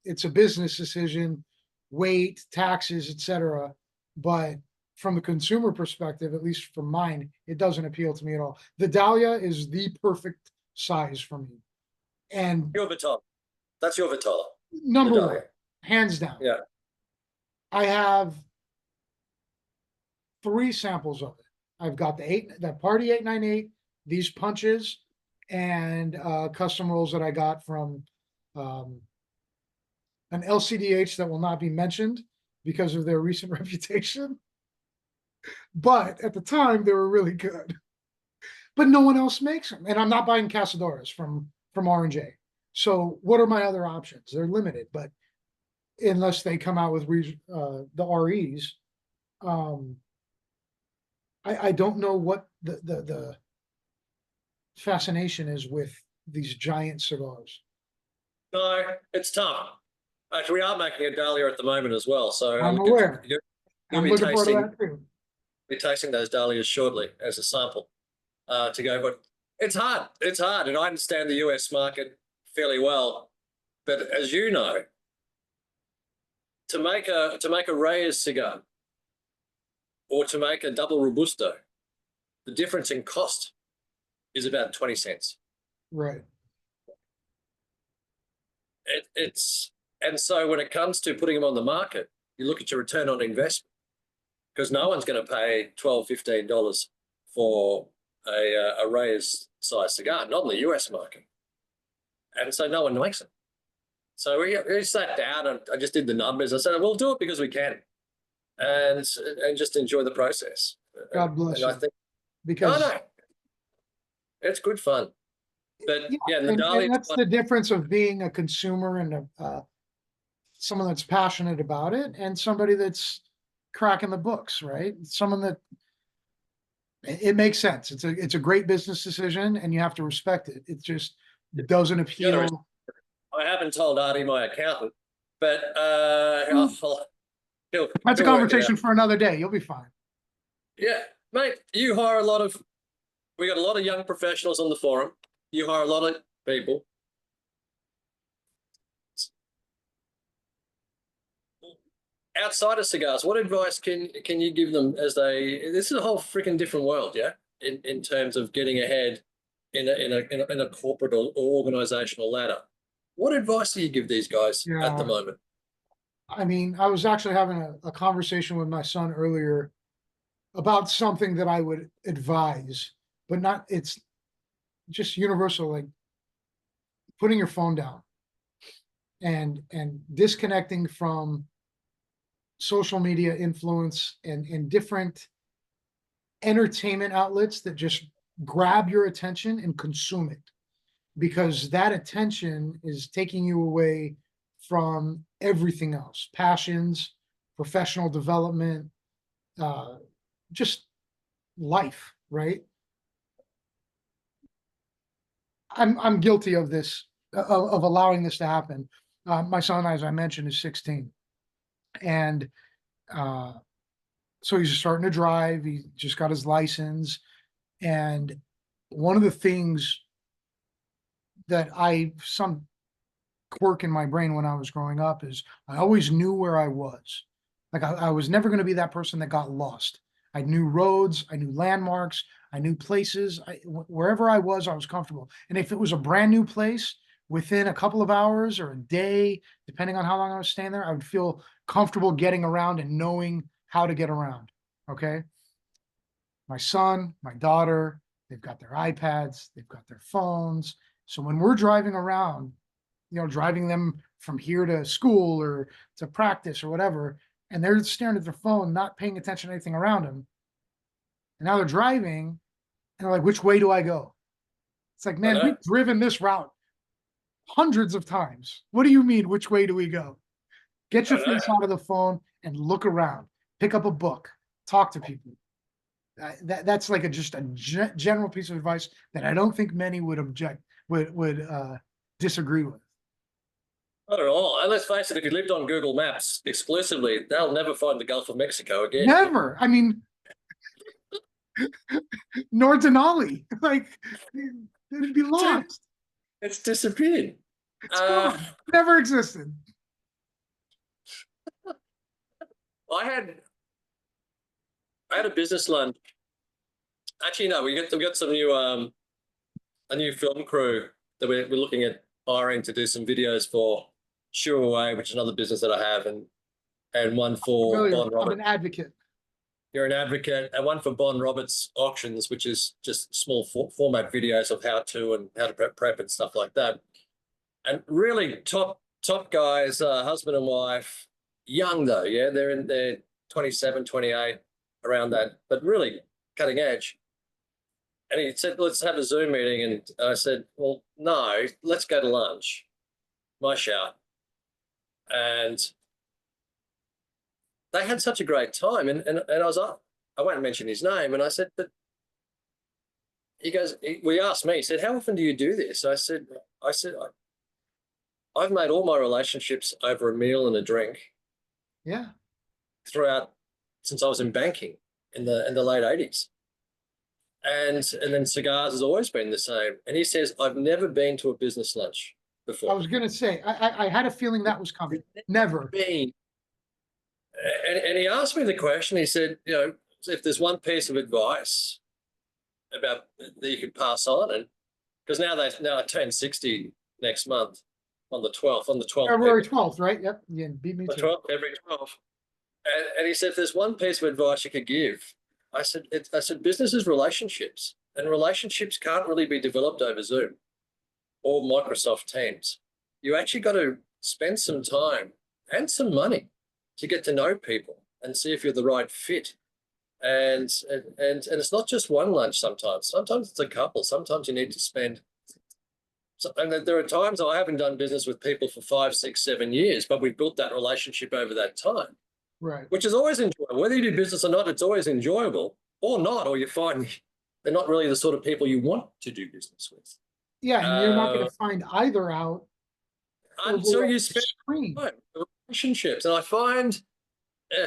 it's a business decision, weight, taxes, etc. But from the consumer perspective, at least from mine, it doesn't appeal to me at all. The Dahlia is the perfect size for me, and Your Vitola. That's your Vitola, the number one, Dahlia. hands down. Yeah. I have three samples of it. I've got the Party 898, these punches, and custom rolls that I got from um, an LCDH that will not be mentioned because of their recent reputation. But at the time, they were really good. But no one else makes them, and I'm not buying Casadores from R&J. So what are my other options? They're limited, but unless they come out with the REs, um, I don't know what the fascination is with these giant cigars. No, it's tough. Actually, we are making a Dahlia at the moment as well. So I'm aware. you'll I'm be looking forward to tasting that too. be tasting those Dahlias shortly as a sample to go. But it's hard. It's hard, and I understand the US market fairly well. But as you know, to make a Reyes cigar or to make a double robusto, the difference in cost is about 20 cents. Right. It's and so when it comes to putting them on the market, you look at your return on investment because no one's going to pay $12, $15 for a Reyes size cigar, not in the US market, and so no one makes them. So we sat down and I just did the numbers. I said, we'll do it because we can. and just enjoy the process. God bless And I you. think, Because no, it's good fun. But yeah, and Nadali's that's the difference of being a consumer and someone that's passionate about it and somebody that's cracking the books, right? Someone that it makes sense. It's a great business decision and you have to respect it. It just doesn't appeal. I haven't told Artie, my accountant, but That's a he'll work it out. conversation for another day. You'll be fine. Yeah, mate, you hire a lot of, we got a lot of young professionals on the forum. You hire a lot of people. Outside of cigars, what advice can you give them as this is a whole freaking different world, yeah, in terms of getting ahead in a corporate or organizational ladder. What advice do you give these guys at the Yeah. moment? I mean, I was actually having a conversation with my son earlier about something that I would advise, but not, it's just universal, like putting your phone down and disconnecting from social media influence and different entertainment outlets that just grab your attention and consume it, because that attention is taking you away from everything else, passions, professional development, just life, right? I'm guilty of this, of allowing this to happen. My son, as I mentioned, is 16, and uh, so he's starting to drive. He just got his license, and one of the things that some quirk in my brain when I was growing up is I always knew where I was. Like I was never going to be that person that got lost. I knew roads, I knew landmarks, I knew places. Wherever I was comfortable. And if it was a brand new place, within a couple of hours or a day, depending on how long I was staying there, I would feel comfortable getting around and knowing how to get around. Okay. My son, my daughter, they've got their iPads, they've got their phones. So when we're driving around, driving them from here to school or to practice or whatever, and they're staring at their phone, not paying attention to anything around them. And now they're driving and they're like, which way do I go? It's like, man, we've driven this route hundreds of times. What do you mean, which way do we go? Get your face out of the phone and look around, pick up a book, talk to people. That's like just a general piece of advice that I don't think many would disagree with. Not at all. And let's face it, if you lived on Google Maps exclusively, they'll never find the Gulf of Mexico again. Never. I mean, nor Denali. Like, it'd be lost. It's disappeared. It's gone. Never existed. I had a business lunch. Actually, no, we got some new a new film crew that we're looking at hiring to do some videos for Sure Away, which is another business that I have, and one for Bond Roberts. I'm an advocate. You're an advocate, and one for Bond Roberts Auctions, which is just small format videos of how to and how to prep and stuff like that. And really top guys, husband and wife, young though, yeah, they're in their 27, 28, around that, but really cutting edge. And he said, let's have a Zoom meeting. And I said, well, no, let's go to lunch, my shout. And they had such a great time. And I was up, I won't mention his name. And I said, but we asked me, he said, how often do you do this? I said, I've made all my relationships over a meal and a drink. Yeah. Throughout, since I was in banking in the late 80s. And then cigars has always been the same. And he says, I've never been to a business lunch before. I was going to say, I had a feeling that was coming. Never. Been. And he asked me the question, he said, if there's one piece of advice about that you could pass on, and because now I turn 60 next month on the 12th. February 12th, right? Yep. Yeah, beat me the too. 12th, February 12th. And he said, if there's one piece of advice you could give, I said, business is relationships, and relationships can't really be developed over Zoom or Microsoft Teams. You actually got to spend some time and some money to get to know people and see if you're the right fit. And it's not just one lunch sometimes. Sometimes it's a couple. Sometimes you need to spend. And there are times I haven't done business with people for 5, 6, 7 years, but we've built that relationship over that time, Right. which is always enjoyable. Whether you do business or not, it's always enjoyable, or not, or you find they're not really the sort of people you want to do business with. Yeah, and you're not going to find either out Until over you a spend screen. time relationships, and I find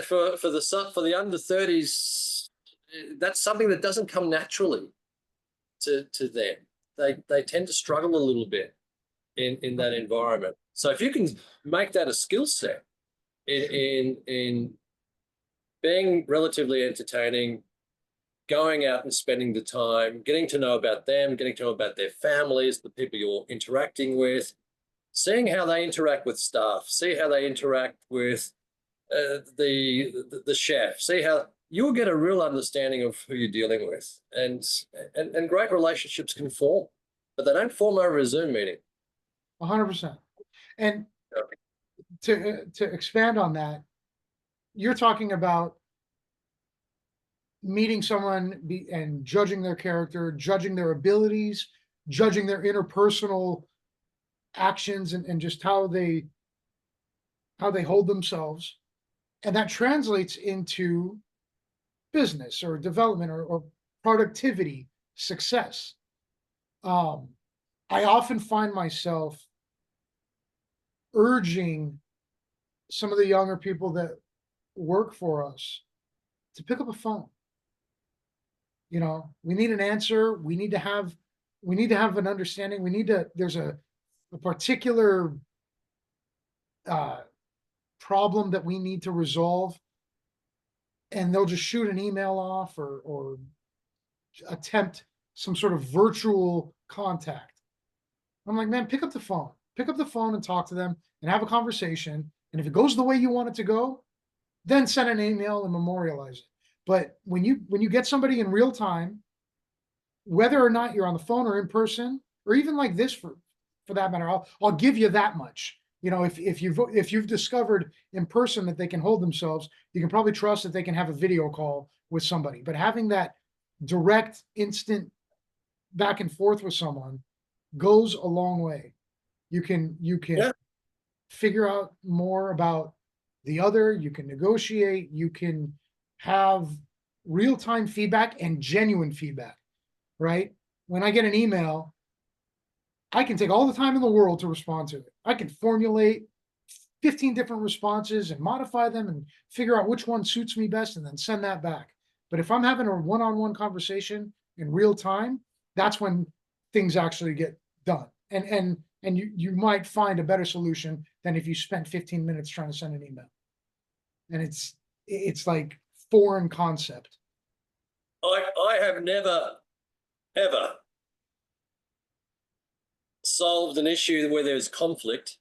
for the under 30s, that's something that doesn't come naturally to them. They tend to struggle a little bit in that environment. So if you can make that a skill set in being relatively entertaining, going out and spending the time, getting to know about them, getting to know about their families, the people you're interacting with, seeing how they interact with staff, see how they interact with the chef, see how you'll get a real understanding of who you're dealing with, and great relationships can form, but they don't form over a Zoom meeting. 100%. And to expand on that, you're talking about meeting someone and judging their character, judging their abilities, judging their interpersonal actions, and just how they hold themselves. And that translates into business or development or productivity, success. I often find myself urging some of the younger people that work for us to pick up a phone. You know, we need an answer. We need to have an understanding. There's a particular problem that we need to resolve, and they'll just shoot an email off or attempt some sort of virtual contact. I'm like, man, pick up the phone and talk to them and have a conversation. And if it goes the way you want it to go, then send an email and memorialize it. But when you get somebody in real time, whether or not you're on the phone or in person, or even like this for that matter, I'll give you that much. You know, if you've discovered in person that they can hold themselves, you can probably trust that they can have a video call with somebody. But having that direct, instant back and forth with someone goes a long way. You can Yeah. figure out more about the other, you can negotiate, you can have real-time feedback and genuine feedback, right? When I get an email, I can take all the time in the world to respond to it. I can formulate 15 different responses and modify them and figure out which one suits me best and then send that back. But if I'm having a one-on-one conversation in real time, that's when things actually get done. And you might find a better solution than if you spent 15 minutes trying to send an email. And it's like foreign concept. I have never, ever solved an issue where there's conflict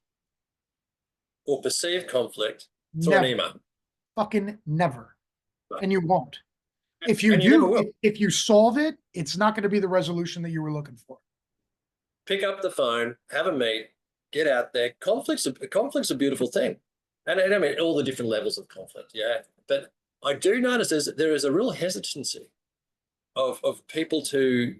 or perceived conflict through an email. Fucking never. And you won't. If you do, if you solve it, it's not going to be the resolution that you were looking for. Pick up the phone, have a meet, get out there. Conflict's a beautiful thing. And I mean, all the different levels of conflict, yeah. But I do notice there is a real hesitancy of people to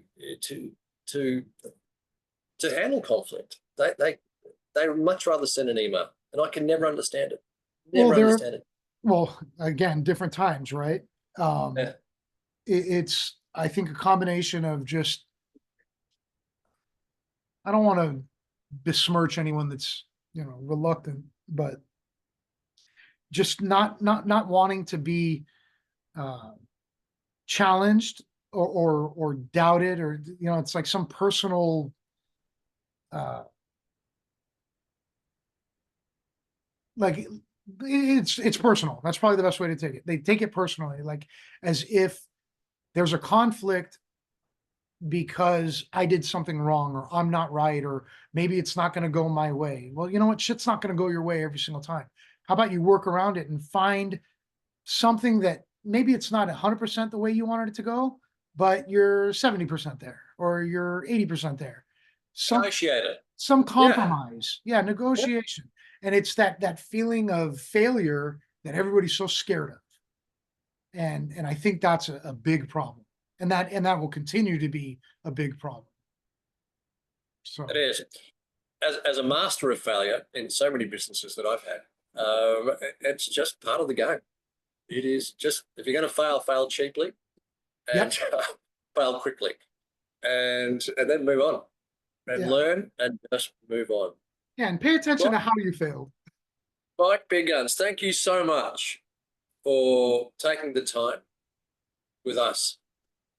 handle conflict. They much rather send an email, and I can never understand it. Never understand it. Well, again, different times, right? Yeah. It's, I think, a combination of just, I don't want to besmirch anyone that's, you know, reluctant, but just not wanting to be challenged or doubted, or, you know, it's like some personal like it's personal. That's probably the best way to take it. They take it personally, like as if there's a conflict because I did something wrong, or I'm not right, or maybe it's not going to go my way. Well, you know what? Shit's not going to go your way every single time. How about you work around it and find something that maybe it's not 100% the way you wanted it to go, but you're 70% there, or you're 80% there. Negotiate it. Some compromise. Yeah, negotiation. And it's that feeling of failure that everybody's so scared of. And I think that's a big problem. And that will continue to be a big problem. So It is. As a master of failure in so many businesses that I've had, it's just part of the game. It is just, if you're going to fail, fail cheaply and fail quickly, and then move on and learn and just move on. Yeah, and pay attention to how you failed. Mike BigGuns, thank you so much for taking the time with us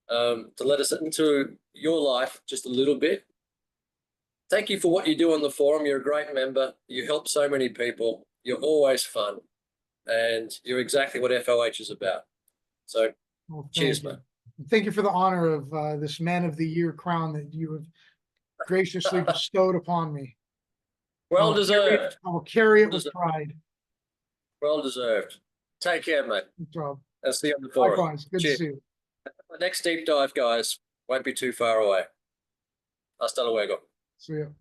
to let us into your life just a little bit. Thank you for what you do on the forum. You're a great member. You help so many people. You're always fun. And you're exactly what FOH is about. So cheers, mate. Thank you for the honor of this Man of the Year crown that you have graciously bestowed upon me. Well deserved. I will carry it with pride. Well deserved. Take care, mate. Good job. I'll see you on the forum. Likewise. Good to see you. The next deep dive, guys, won't be too far away. Hasta luego. See you.